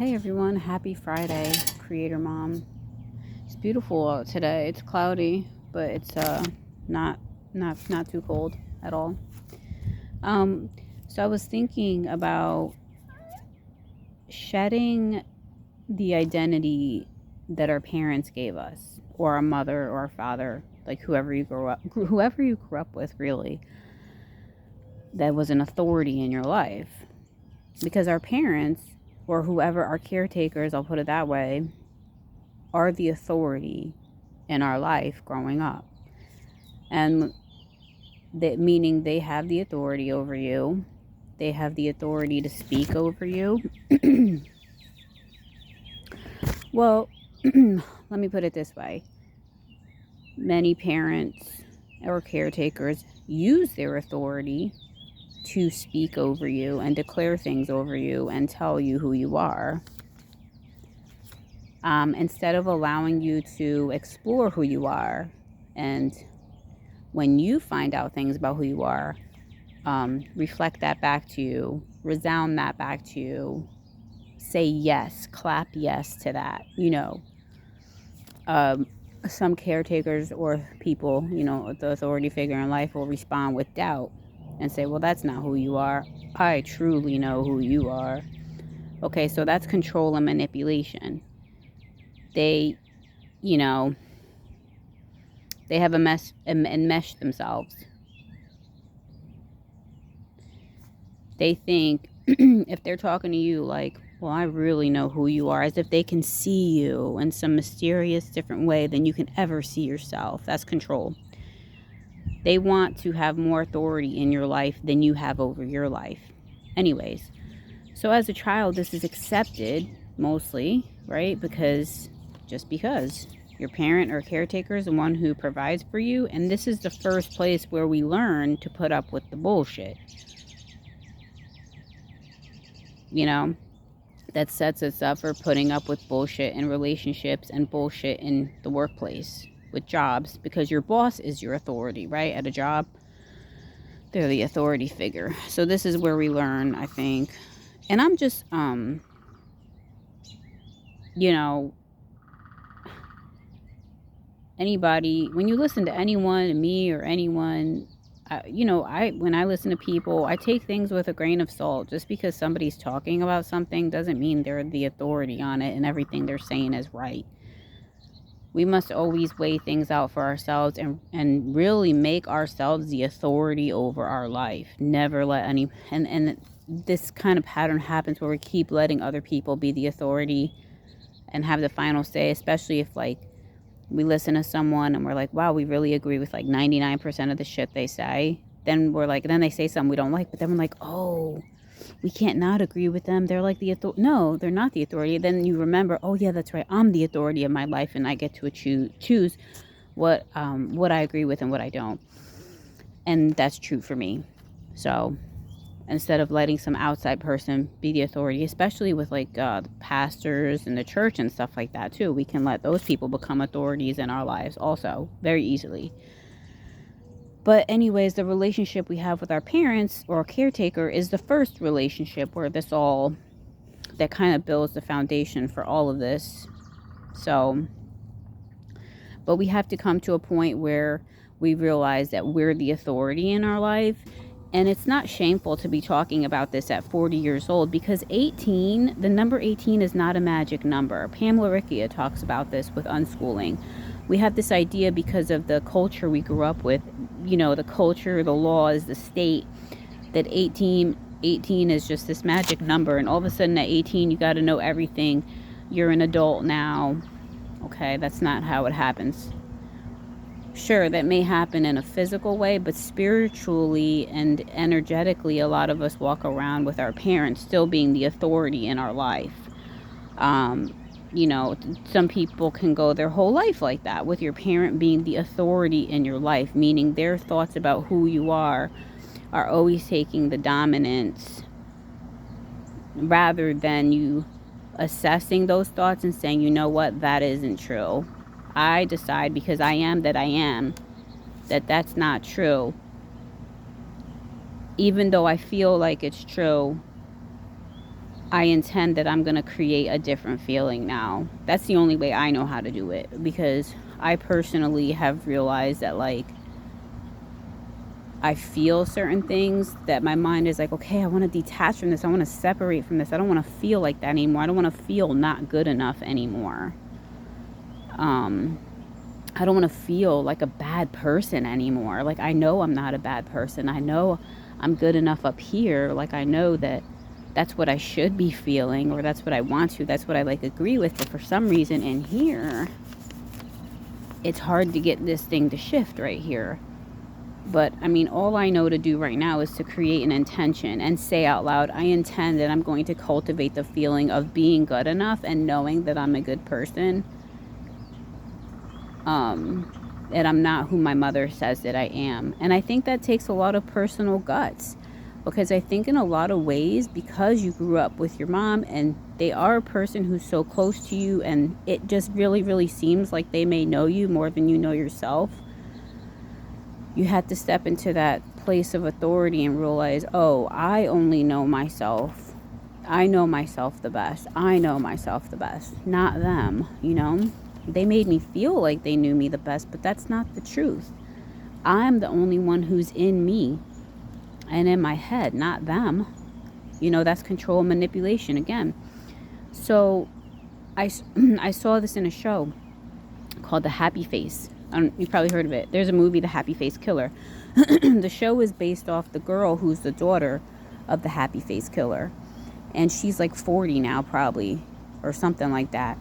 Hey everyone, happy Friday, Creator Mom. It's beautiful out today. It's cloudy, but it's not not too cold at all. Um so I was thinking about shedding the identity that our parents gave us, or our mother or our father, like whoever you grew up with, really, that was an authority in your life. Because our parents, or whoever, our caretakers, I'll put it that way, are the authority in our life growing up. And that meaning they have the authority over you. They have the authority to speak over you. Well, let me put it this way. Many parents or caretakers use their authority to speak over you and declare things over you and tell you who you are. Instead of allowing you to explore who you are, and when you find out things about who you are, reflect that back to you, resound that back to you, say yes, clap yes to that. Some caretakers or people, the authority figure in life will respond with doubt and say, well, that's not who you are. I truly know who you are. Okay, so that's control and manipulation. They, you know, they have enmeshed themselves. They think if they're talking to you like, well, I really know who you are, as if they can see you in some mysterious different way than you can ever see yourself. That's control. They want to have more authority in your life than you have over your life. Anyways, so as a child, this is accepted mostly, right? Because your parent or caretaker is the one who provides for you. And this is the first place where we learn to put up with the bullshit. That sets us up for putting up with bullshit in relationships and bullshit in the workplace with jobs, because your boss is your authority, right? At a job, they're the authority figure. So this is where we learn, I think. And I'm just, anybody, when you listen to anyone, me or anyone, when I listen to people, I take things with a grain of salt. Just because somebody's talking about something doesn't mean they're the authority on it and everything they're saying is right. We must always weigh things out for ourselves and really make ourselves the authority over our life. Never let and this kind of pattern happens where we keep letting other people be the authority and have the final say, especially if we listen to someone and we're like, wow, we really agree with 99% of the shit they say. Then then they say something we don't like, but then we're like, oh, we can't not agree with them. They're like the authority. No, they're not the authority. Then you remember, oh yeah, that's right. I'm the authority of my life, and I get to choose what I agree with and what I don't. And that's true for me. So instead of letting some outside person be the authority, especially with the pastors and the church and stuff like that too, we can let those people become authorities in our lives also very easily. But anyways, the relationship we have with our parents or caretaker is the first relationship where that kind of builds the foundation for all of this. So, but we have to come to a point where we realize that we're the authority in our life. And it's not shameful to be talking about this at 40 years old, because the number 18 is not a magic number. Pamela Rickia talks about this with unschooling. We have this idea because of the culture we grew up with, the culture, the laws, the state, that 18 is just this magic number. And all of a sudden at 18, you got to know everything. You're an adult now. Okay, that's not how it happens. Sure, that may happen in a physical way, but spiritually and energetically, a lot of us walk around with our parents still being the authority in our life. Some people can go their whole life like that, with your parent being the authority in your life, meaning their thoughts about who you are always taking the dominance, rather than you assessing those thoughts and saying, you know what, that isn't true. I decide, because I am that I am, that that's not true. Even though I feel like it's true, I intend that I'm going to create a different feeling now. That's the only way I know how to do it, because I personally have realized that, like, I feel certain things that my mind is like, okay, I want to detach from this. I want to separate from this. I don't want to feel like that anymore. I don't want to feel not good enough anymore. I don't want to feel like a bad person anymore. Like, I know I'm not a bad person. I know I'm good enough up here. Like, I know that that's what I should be feeling, or that's what I want to. That's what I, like, agree with. But for some reason in here, it's hard to get this thing to shift right here. But, I mean, all I know to do right now is to create an intention and say out loud, I intend that I'm going to cultivate the feeling of being good enough and knowing that I'm a good person. That I'm not who my mother says that I am. And I think that takes a lot of personal guts. Because I think in a lot of ways, because you grew up with your mom and they are a person who's so close to you, and it just really, really seems like they may know you more than you know yourself, you had to step into that place of authority and realize, oh, I only know myself. I know myself the best. I know myself the best, not them, you know? They made me feel like they knew me the best, but that's not the truth. I'm the only one who's in me and in my head, not them. You know, that's control and manipulation again. So I saw this in a show called The Happy Face. You've probably heard of it. There's a movie, The Happy Face Killer. The show is based off the girl who's the daughter of the Happy Face Killer. And she's like 40 now, probably, or something like that,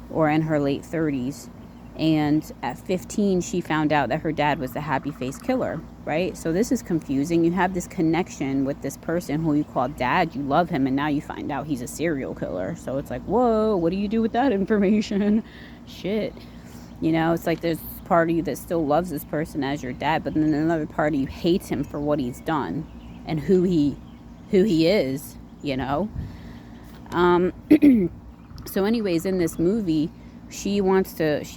or in her late 30s. And at 15, she found out that her dad was the Happy Face Killer, right? So this is confusing. You have this connection with this person who you call dad. You love him, and now you find out he's a serial killer. So it's like, whoa, what do you do with that information? Shit. You know, it's like there's part of you that still loves this person as your dad, but then another part of you hates him for what he's done and who he is, you know? So anyways, in this movie, she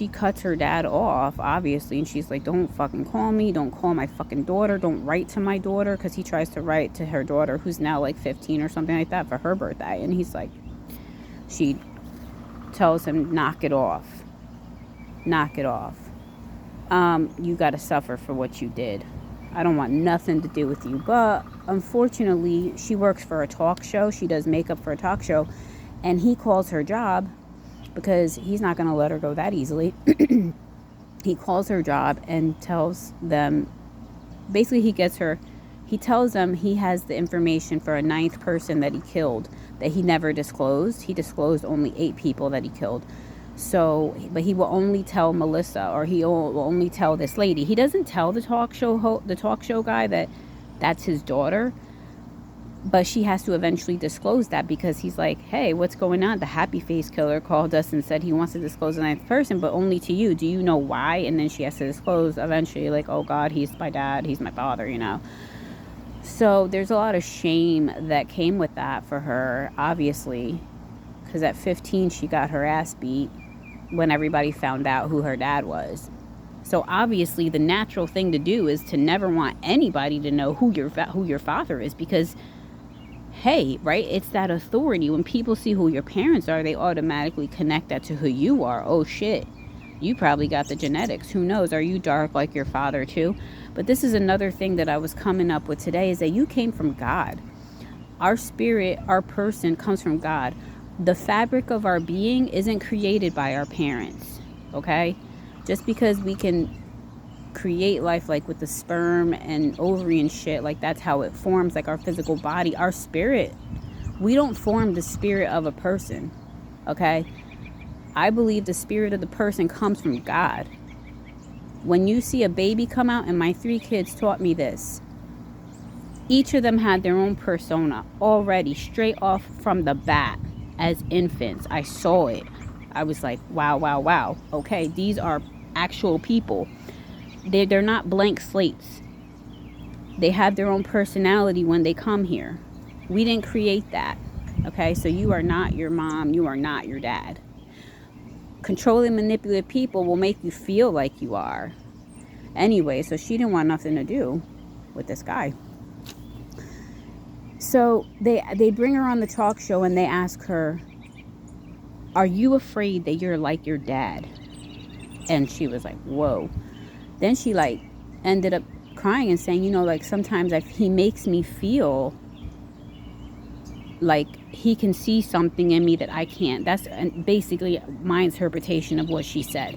cuts her dad off, obviously, and she's like, don't fucking call me, don't call my fucking daughter, don't write to my daughter, because he tries to write to her daughter, who's now like 15 or something like that, for her birthday, and he's like, she tells him, knock it off, you gotta suffer for what you did. I don't want nothing to do with you. But unfortunately, she works for a talk show, she does makeup for a talk show, and he calls her job, because he's not going to let her go that easily. He calls her job and tells them, basically he tells them he has the information for a 9th person that he killed that he never disclosed. He disclosed only 8 people that he killed. So, but he will only tell Melissa, or he will only tell this lady. He doesn't tell the talk show guy that that's his daughter. But she has to eventually disclose that, because he's like, hey, what's going on? The Happy Face Killer called us and said he wants to disclose the 9th person, but only to you. Do you know why? And then she has to disclose eventually, like, oh God, he's my dad, he's my father, you know. So there's a lot of shame that came with that for her, obviously, because at 15 she got her ass beat when everybody found out who her dad was. So obviously the natural thing to do is to never want anybody to know who your father is, because hey, right? It's that authority. When people see who your parents are, they automatically connect that to who you are. Oh shit, you probably got the genetics. Who knows? Are you dark like your father too? But this is another thing that I was coming up with today, is that you came from God. Our spirit, our person comes from God. The fabric of our being isn't created by our parents, okay? Just because we can create life, like with the sperm and ovary and shit, like that's how it forms, like our physical body, our spirit, we don't form the spirit of a person, okay? I believe the spirit of the person comes from God. When you see a baby come out, and my 3 kids taught me this, each of them had their own persona already, straight off from the bat. As infants, I saw it. I was like, wow, okay, these are actual people. They're not blank slates. They have their own personality when they come here. We didn't create that, okay? So you are not your mom, you are not your dad. Controlling, manipulative people will make you feel like you are. Anyway, so she didn't want nothing to do with this guy. So they bring her on the talk show and they ask her, are you afraid that you're like your dad? And she was like, whoa. Then she like ended up crying and saying, like sometimes he makes me feel like he can see something in me that I can't. That's basically my interpretation of what she said.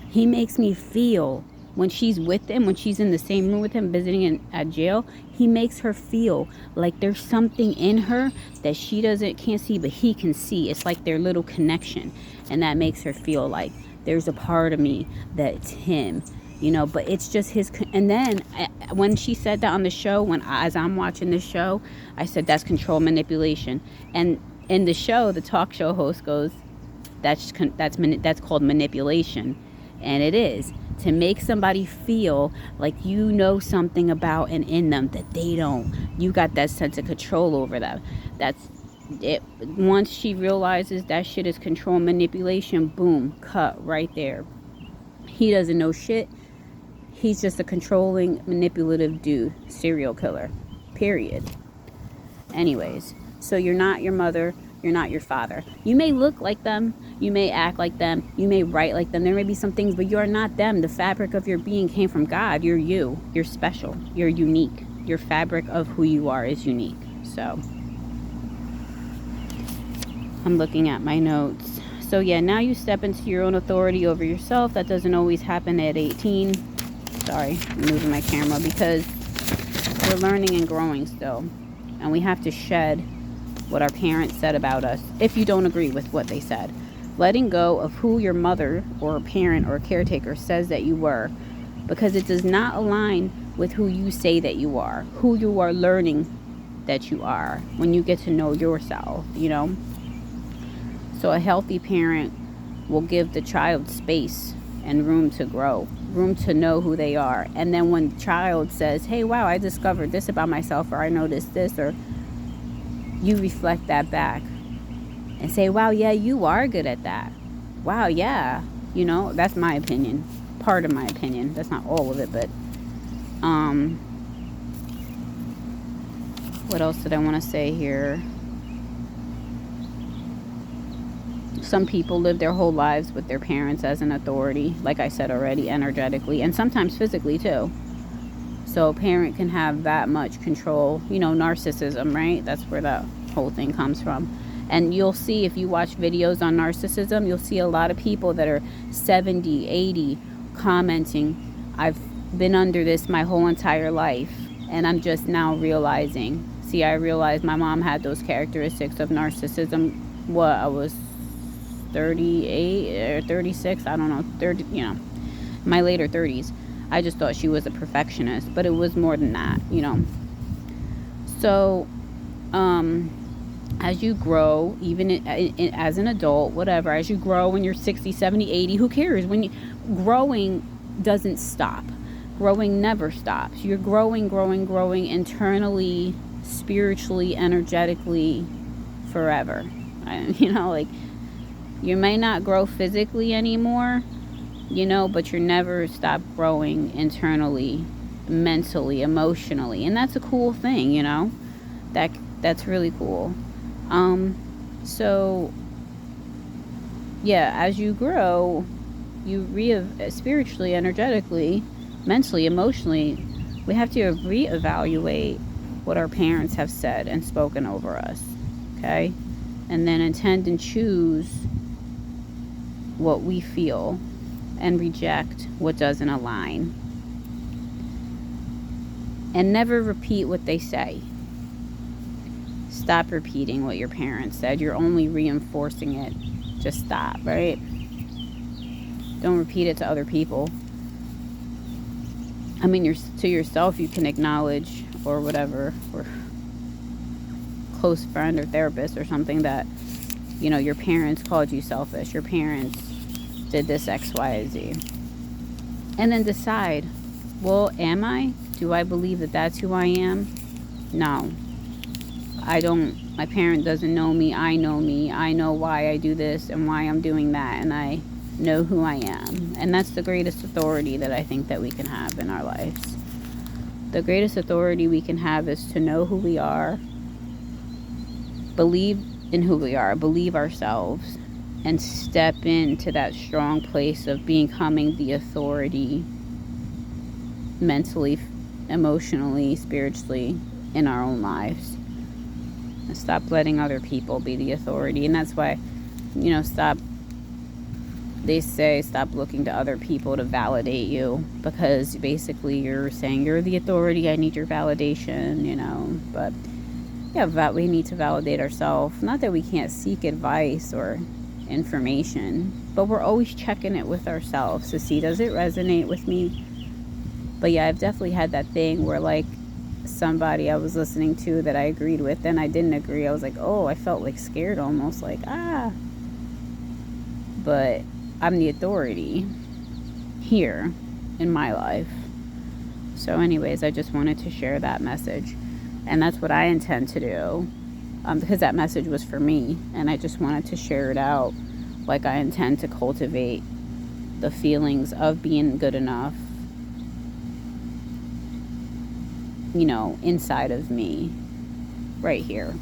He makes me feel, when she's with him, when she's in the same room with him visiting at jail, he makes her feel like there's something in her that she can't see, but he can see. It's like their little connection, and that makes her feel like there's a part of me that's him, but it's just his. And then when she said that on the show, as I'm watching the show, I said that's control manipulation. And in the show, the talk show host goes, that's called manipulation. And it is to make somebody feel like something about and in them that they don't. You got that sense of control over them. That's it. Once she realizes that shit is control manipulation, boom, cut right there. He doesn't know shit. He's just a controlling, manipulative dude, serial killer, period. Anyways, so you're not your mother, you're not your father. You may look like them, you may act like them, you may write like them, there may be some things, but you're not them. The fabric of your being came from God. You're you. You're special. You're unique. Your fabric of who you are is unique. So, I'm looking at my notes. So yeah, now you step into your own authority over yourself. That doesn't always happen at 18. Sorry, I'm moving my camera because we're learning and growing still. And we have to shed what our parents said about us if you don't agree with what they said. Letting go of who your mother or a parent or a caretaker says that you were, because it does not align with who you say that you are, who you are learning that you are when you get to know yourself, So a healthy parent will give the child space and room to grow, room to know who they are. And then when the child says, hey, wow, I discovered this about myself, or I noticed this, or you reflect that back and say, wow, yeah, you are good at that. Wow, yeah. That's my opinion. Part of my opinion. That's not all of it, but what else did I want to say here? Some people live their whole lives with their parents as an authority, like I said already, energetically, and sometimes physically too. So a parent can have that much control, narcissism, right? That's where that whole thing comes from. And you'll see, if you watch videos on narcissism, you'll see a lot of people that are 70, 80 commenting, I've been under this my whole entire life, and I'm just now realizing. See, I realized my mom had those characteristics of narcissism. I was 38 or 36, I don't know, 30, my later 30s. I just thought she was a perfectionist, but it was more than that, So, as you grow, even as an adult, whatever, as you grow when you're 60, 70, 80, who cares? Growing doesn't stop. Growing never stops. You're growing internally, spiritually, energetically, forever. You may not grow physically anymore, but you're never stop growing internally, mentally, emotionally. And that's a cool thing, that's really cool. So yeah, as you grow, you spiritually, energetically, mentally, emotionally, we have to reevaluate what our parents have said and spoken over us. Okay? And then intend and choose what we feel and reject what doesn't align. And never repeat what they say. Stop repeating what your parents said. You're only reinforcing it. Just stop, right? Don't repeat it to other people. I mean, to yourself, you can acknowledge or whatever, or close friend or therapist or something, that your parents called you selfish, your parents did this X, Y, Z, and then decide, well, am I? Do I believe that that's who I am? No, I don't. My parent doesn't know me. I know me. I know why I do this and why I'm doing that, and I know who I am. And that's the greatest authority that I think that we can have in our lives. The greatest authority we can have is to know who we are believe in who we are, believe ourselves, and step into that strong place of becoming the authority mentally, emotionally, spiritually in our own lives. And stop letting other people be the authority. And that's why, they say stop looking to other people to validate you, because basically you're saying you're the authority, I need your validation, but yeah, we need to validate ourselves. Not that we can't seek advice or information, but we're always checking it with ourselves to see, does it resonate with me? But yeah, I've definitely had that thing where, like, somebody I was listening to that I agreed with, then I didn't agree. I was like, oh, I felt like scared almost, like, but I'm the authority here in my life. So anyways, I just wanted to share that message, and that's what I intend to do, because that message was for me, and I just wanted to share it out. Like, I intend to cultivate the feelings of being good enough, inside of me right here.